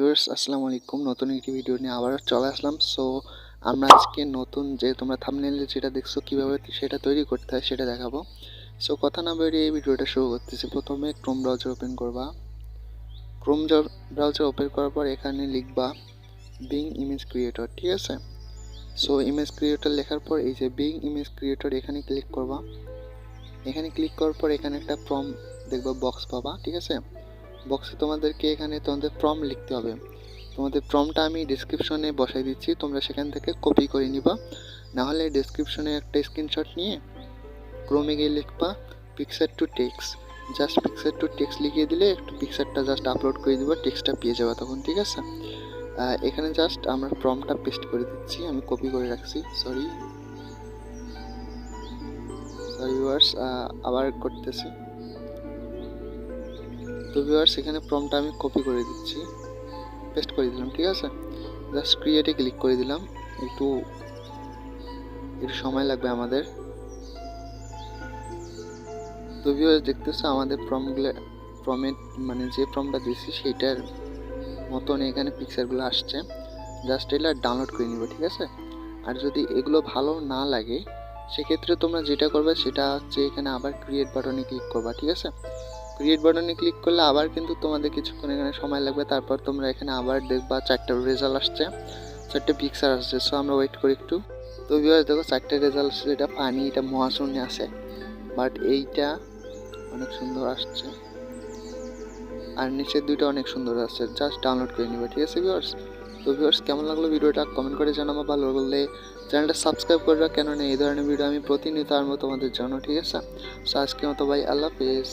Viewers আসসালামু আলাইকুম। নতুন একটি ভিডিও নিয়ে আবারও চলে আসলাম। সো আমরা আজকে নতুন যে তোমরা থাম্বনেইলে যেটা দেখছো কিভাবে সেটা তৈরি করতে হয় সেটা দেখাবো। সো কথা না বেরিয়ে এই ভিডিওটা শুরু করতেছি। প্রথমে ক্রোম ব্রাউজার ওপেন করবা। ক্রোম ব্রাউজার ওপেন করার পর এখানে লিখবা বিং ইমেজ ক্রিয়েটর, ঠিক আছে? সো ইমেজ ক্রিয়েটর লেখার পর এই যে বিং ইমেজ ক্রিয়েটর এখানে ক্লিক করবা। এখানে ক্লিক করার পর এখানে একটা ফর্ম দেখবা বক্স পাবা, ঠিক আছে? বক্সে তোমাদেরকে এখানে তোমাদের প্রম্পট লিখতে হবে। তোমাদের প্রম্পটটা আমি ডেসক্রিপশনে বসাই দিচ্ছি, তোমরা সেখান থেকে কপি করে নিবা। না হলে ডেসক্রিপশনে একটা স্ক্রিনশট নিয়ে ক্রোমে গিয়ে লিখবা picture to text, just picture to text লিখিয়ে দিলে একটু পিকচারটা জাস্ট আপলোড করে দিবা, টেক্সটটা পেয়ে যাবে তখন, ঠিক আছে? এখানে জাস্ট আমরা প্রম্পটটা পেস্ট করে দিচ্ছি, আমি কপি করে রাখছি, সরি ভিউয়ার্স, আবার করতেছি। তো ভিউয়ার্স এখানে প্রম্পটটা আমি কপি করে দিচ্ছি, পেস্ট করে দিলাম, ঠিক আছে? জাস্ট ক্রিয়েটে ক্লিক করে দিলাম। একটু সময় লাগবে আমাদের। তো ভিউয়ার্স দেখতেছো আমাদের প্রম্পট মানে যে প্রম্পটটা দিয়েছি সেইটার মতন এখানে পিকচারগুলো আসছে। জাস্ট এটা ডাউনলোড করে নিব, ঠিক আছে? আর যদি এগুলো ভালো না লাগে সেক্ষেত্রে তোমরা যেটা করবে সেটা হচ্ছে এখানে আবার ক্রিয়েট বাটনে ক্লিক করবা, ঠিক আছে? ক্রিয়েট বাটনে ক্লিক করলে আবার কিন্তু তোমাদের কিছুক্ষণ এখানে সময় লাগবে। তারপর তোমরা এখানে আবার দেখবা 4টা রেজাল্ট আসছে, 4টে পিকচার আসছে। সো আমরা ওয়েট করি একটু। তো ভিউয়ার্স দেখো 4টে রেজাল্ট আসছে, এটা পানি, এটা মহাশূন্যে আছে, বাট এইটা অনেক সুন্দর আসছে আর নিচের দুইটা অনেক সুন্দর আসছে। জাস্ট ডাউনলোড করে নিবে, ঠিক আছে ভিউয়ার্স? তো ভিউয়ার্স কেমন লাগলো ভিডিওটা কমেন্ট করে জানাবো। ভালো লাগলে চ্যানেলটা সাবস্ক্রাইব করে রাখ, কেননা এই ধরনের ভিডিও আমি প্রতিনিয়ত আনবো তোমাদের জন্য, ঠিক আছে? সো আজকের মতো ভাই, আল্লাহ হাফেজ।